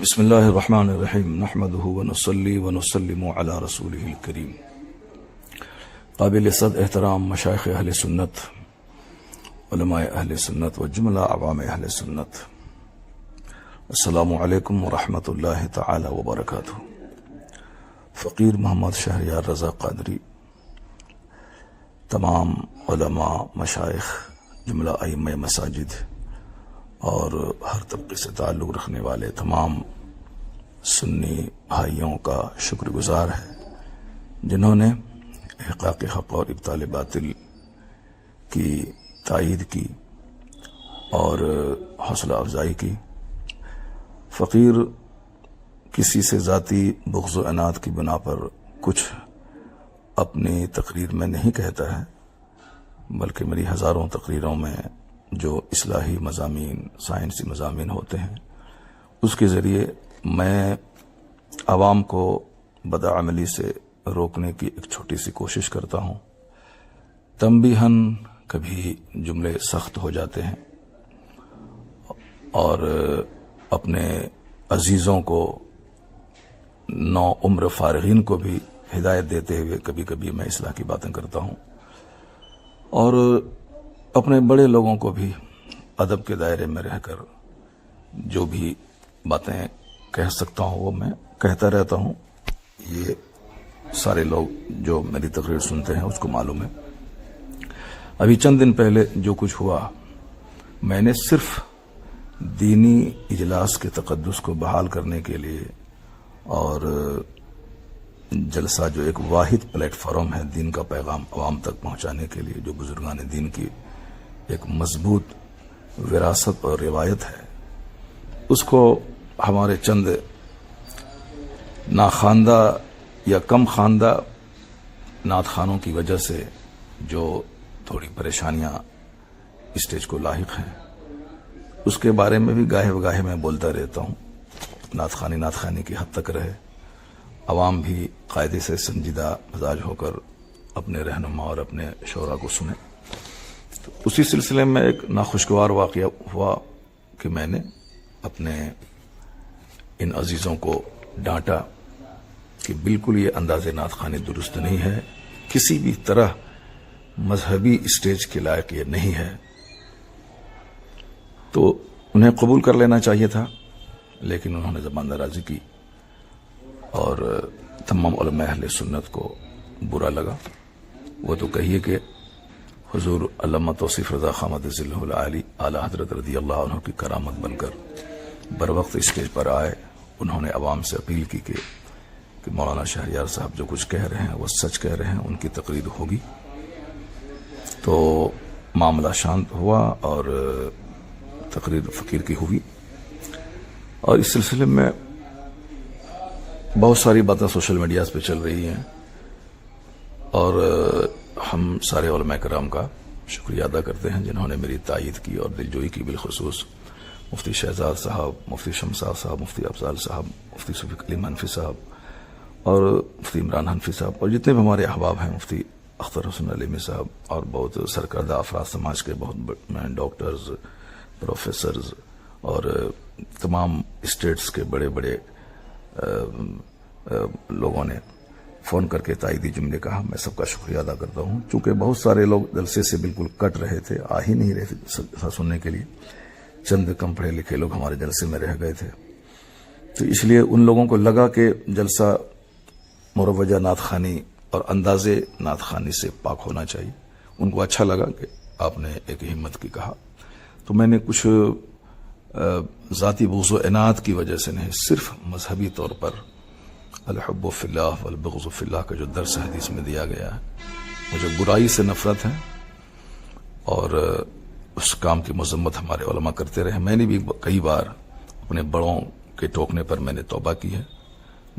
بسم اللہ الرحمن الرحیم نحمده ونصلی ونسلم علی رسوله الکریم. قابل صد احترام مشائخ اہل سنت، علماء اہل سنت و جملہ عوام اہل سنت، السلام علیکم ورحمۃ اللہ تعالی وبرکاتہ. فقیر محمد شہریار رضا قادری، تمام علماء، مشائخ، جملہ ائمہ مساجد اور ہر طبقے سے تعلق رکھنے والے تمام سنی بھائیوں کا شکر گزار ہے جنہوں نے احقاق حق اور ابطال باطل کی تائید کی اور حوصلہ افزائی کی. فقیر کسی سے ذاتی بغض و عناد کی بنا پر کچھ اپنی تقریر میں نہیں کہتا ہے، بلکہ میری ہزاروں تقریروں میں جو اصلاحی مضامین، سائنسی مضامین ہوتے ہیں، اس کے ذریعے میں عوام کو بدعملی سے روکنے کی ایک چھوٹی سی کوشش کرتا ہوں. تنبیہاً کبھی جملے سخت ہو جاتے ہیں اور اپنے عزیزوں کو، نو عمر فارغین کو بھی ہدایت دیتے ہوئے کبھی کبھی میں اصلاح کی باتیں کرتا ہوں، اور اپنے بڑے لوگوں کو بھی ادب کے دائرے میں رہ کر جو بھی باتیں کہہ سکتا ہوں وہ میں کہتا رہتا ہوں. یہ سارے لوگ جو میری تقریر سنتے ہیں اس کو معلوم ہے. ابھی چند دن پہلے جو کچھ ہوا، میں نے صرف دینی اجلاس کے تقدس کو بحال کرنے کے لیے اور جلسہ جو ایک واحد پلیٹ فارم ہے دین کا پیغام عوام تک پہنچانے کے لیے، جو بزرگان دین کی ایک مضبوط وراثت اور روایت ہے، اس کو ہمارے چند ناخواندہ یا کم خواندہ نعت خوانوں کی وجہ سے جو تھوڑی پریشانیاں اسٹیج کو لاحق ہیں، اس کے بارے میں بھی گاہے بگاہے میں بولتا رہتا ہوں. نعت خوانی کی حد تک رہے، عوام بھی قاعدے سے سنجیدہ مزاج ہو کر اپنے رہنما اور اپنے شعراء کو سنیں. تو اسی سلسلے میں ایک ناخوشگوار واقعہ ہوا کہ میں نے اپنے ان عزیزوں کو ڈانٹا کہ بالکل یہ انداز نعت خوانی درست نہیں ہے، کسی بھی طرح مذہبی اسٹیج کے لائق یہ نہیں ہے. تو انہیں قبول کر لینا چاہیے تھا، لیکن انہوں نے زبان درازی کی اور تمام علماء اہل سنت کو برا لگا. وہ تو کہیے کہ حضور علامہ توصیف رضا خان مدظلہ العالی اعلی حضرت رضی اللہ عنہ کی کرامت بن کر بر وقت اسٹیج پر آئے. انہوں نے عوام سے اپیل کی کہ مولانا شہریار صاحب جو کچھ کہہ رہے ہیں وہ سچ کہہ رہے ہیں، ان کی تقریر ہوگی. تو معاملہ شانت ہوا اور تقریر فقیر کی ہوئی. اور اس سلسلے میں بہت ساری باتیں سوشل میڈیاز پہ چل رہی ہیں، اور ہم سارے علماء کرام کا شکریہ ادا کرتے ہیں جنہوں نے میری تائید کی اور دلجوئی کی. بالخصوص مفتی شہزاد صاحب، مفتی شمساد صاحب، مفتی افضال صاحب، مفتی شفیق علیم حنفی صاحب اور مفتی عمران حنفی صاحب، اور جتنے بھی ہمارے احباب ہیں، مفتی اختر حسن علیمی صاحب اور بہت سرکردہ افراد سماج کے، بہت ڈاکٹرز، پروفیسرز اور تمام اسٹیٹس کے بڑے بڑے لوگوں نے فون کر کے تائیدی جملے کہا. میں سب کا شکریہ ادا کرتا ہوں. چونکہ بہت سارے لوگ جلسے سے بالکل کٹ رہے تھے، آ ہی نہیں رہے تھے سننے کے لیے. چند کم پڑھے لکھے لوگ ہمارے جلسے میں رہ گئے تھے، تو اس لیے ان لوگوں کو لگا کہ جلسہ مروجہ نعت خوانی اور انداز نعت خوانی سے پاک ہونا چاہیے. ان کو اچھا لگا کہ آپ نے ایک ہمت کی کہا. تو میں نے کچھ ذاتی بغض و عناد کی وجہ سے نہیں، صرف مذہبی طور پر الحب فی اللہ والبغض فی اللہ کا جو درس حدیث میں دیا گیا ہے، مجھے برائی سے نفرت ہے اور اس کام کی مذمت ہمارے علماء کرتے رہے. میں نے بھی کئی بار اپنے بڑوں کے ٹوکنے پر میں نے توبہ کی ہے.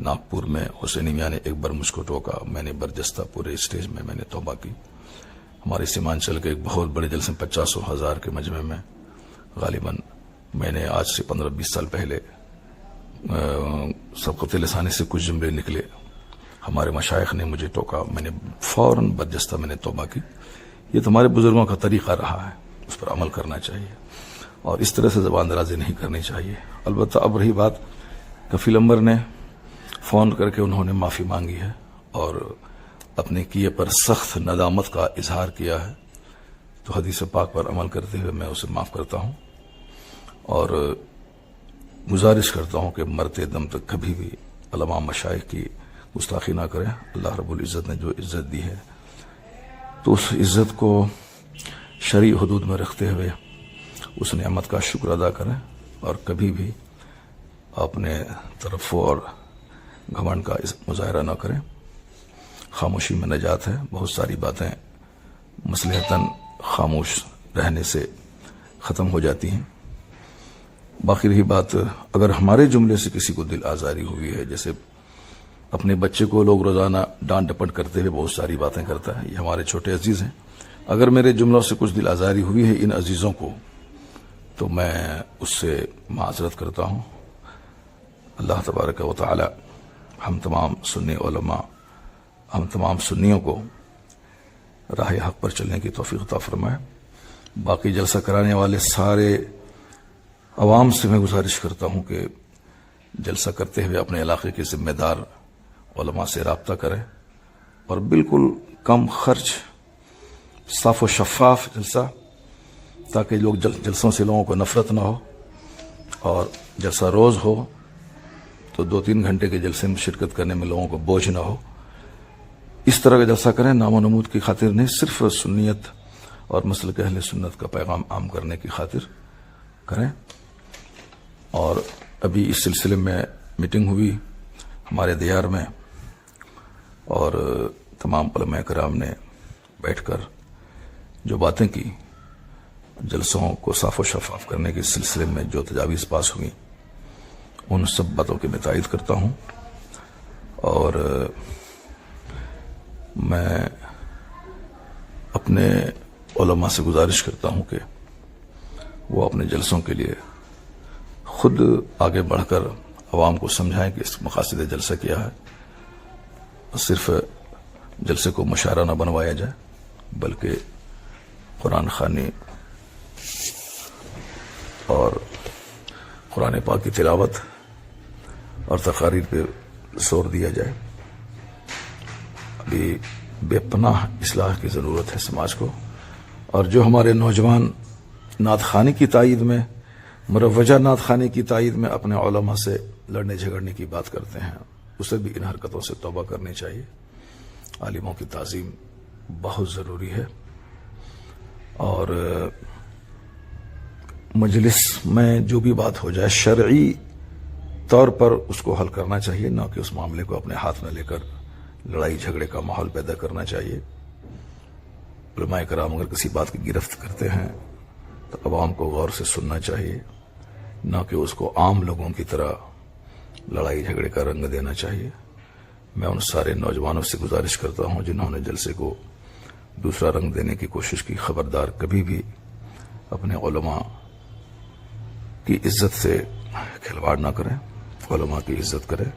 ناگپور میں حسینی میاں نے ایک بار مجھ کو ٹوکا، میں نے برجستہ پورے اسٹیج میں نے توبہ کی. ہمارے سیمانچل کے ایک بہت بڑے جلسے 50,000 کے مجمع میں غالباً میں نے آج سے 15-20 سال پہلے سبقت لسانی سے کچھ جملے نکلے، ہمارے مشائخ نے مجھے ٹوکا، میں نے فوراً برجستہ میں نے توبہ کی. یہ تو ہمارے بزرگوں کا طریقہ رہا ہے، اس پر عمل کرنا چاہیے اور اس طرح سے زبان درازی نہیں کرنی چاہیے. البتہ اب رہی بات کفیل امبر نے فون کر کے انہوں نے معافی مانگی ہے اور اپنے کیے پر سخت ندامت کا اظہار کیا ہے، تو حدیث پاک پر عمل کرتے ہوئے میں اسے معاف کرتا ہوں اور گزارش کرتا ہوں کہ مرتے دم تک کبھی بھی علماء مشائخ کی گستاخی نہ کریں۔ اللہ رب العزت نے جو عزت دی ہے تو اس عزت کو شرعی حدود میں رکھتے ہوئے اس نعمت کا شکر ادا کریں اور کبھی بھی اپنے ترفع اور گھمنڈ کا مظاہرہ نہ کریں۔ خاموشی میں نجات ہے، بہت ساری باتیں مصلحتاً خاموش رہنے سے ختم ہو جاتی ہیں۔ باقی رہی بات، اگر ہمارے جملے سے کسی کو دل آزاری ہوئی ہے، جیسے اپنے بچے کو لوگ روزانہ ڈانٹ ڈپٹ کرتے ہوئے بہت ساری باتیں کرتا ہے، یہ ہمارے چھوٹے عزیز ہیں، اگر میرے جملوں سے کچھ دل آزاری ہوئی ہے ان عزیزوں کو تو میں اس سے معذرت کرتا ہوں۔ اللہ تبارک و تعالی ہم تمام سنی علماء، ہم تمام سنیوں کو راہ حق پر چلنے کی توفیق عطا فرمائے۔ باقی جلسہ کرانے والے سارے عوام سے میں گزارش کرتا ہوں کہ جلسہ کرتے ہوئے اپنے علاقے کے ذمہ دار علماء سے رابطہ کریں اور بالکل کم خرچ صاف و شفاف جلسہ، تاکہ لوگ جلسوں سے لوگوں کو نفرت نہ ہو، اور جلسہ روز ہو تو 2-3 گھنٹے کے جلسے میں شرکت کرنے میں لوگوں کو بوجھ نہ ہو۔ اس طرح کا جلسہ کریں، نام و نمود کی خاطر نہیں، صرف سنیت اور مسلک اہل سنت کا پیغام عام کرنے کی خاطر کریں۔ اور ابھی اس سلسلے میں میٹنگ ہوئی ہمارے دیار میں اور تمام علماء کرام نے بیٹھ کر جو باتیں کی، جلسوں کو صاف و شفاف کرنے کے سلسلے میں جو تجاویز پاس ہوئی، ان سب باتوں کی میں تائید کرتا ہوں اور میں اپنے علماء سے گزارش کرتا ہوں کہ وہ اپنے جلسوں کے لیے خود آگے بڑھ کر عوام کو سمجھائیں کہ اس مقاصد جلسہ کیا ہے، صرف جلسے کو مشاعرہ نہ بنوایا جائے بلکہ قرآن خوانی اور قرآن پاک کی تلاوت اور تقاریر پہ زور دیا جائے۔ ابھی بے پناہ اصلاح کی ضرورت ہے سماج کو، اور جو ہمارے نوجوان نعت خوانی کی تائید میں، مروجہ نعت خوانی کی تائید میں اپنے علماء سے لڑنے جھگڑنے کی بات کرتے ہیں، اسے بھی ان حرکتوں سے توبہ کرنی چاہیے۔ عالموں کی تعظیم بہت ضروری ہے اور مجلس میں جو بھی بات ہو جائے شرعی طور پر اس کو حل کرنا چاہیے، نہ کہ اس معاملے کو اپنے ہاتھ میں لے کر لڑائی جھگڑے کا ماحول پیدا کرنا چاہیے۔ علماء کرام اگر کسی بات کی گرفت کرتے ہیں تو عوام کو غور سے سننا چاہیے، نہ کہ اس کو عام لوگوں کی طرح لڑائی جھگڑے کا رنگ دینا چاہیے۔ میں ان سارے نوجوانوں سے گزارش کرتا ہوں جنہوں نے جلسے کو دوسرا رنگ دینے کی کوشش کی، خبردار کبھی بھی اپنے علماء کی عزت سے کھلواڑ نہ کریں، علماء کی عزت کریں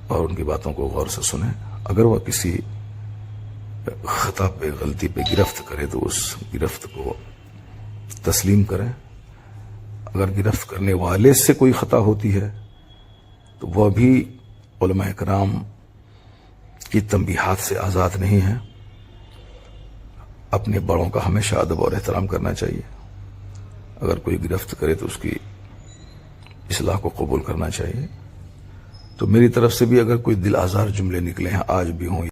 اور ان کی باتوں کو غور سے سنیں۔ اگر وہ کسی خطا پہ، غلطی پہ گرفت کرے تو اس گرفت کو تسلیم کریں۔ اگر گرفت کرنے والے سے کوئی خطا ہوتی ہے تو وہ بھی علماء کرام کی تنبیہات سے آزاد نہیں ہے۔ اپنے بڑوں کا ہمیشہ ادب اور احترام کرنا چاہیے۔ اگر کوئی گرفت کرے تو اس کی اصلاح کو قبول کرنا چاہیے۔ تو میری طرف سے بھی اگر کوئی دل آزار جملے نکلے ہیں آج بھی ہوں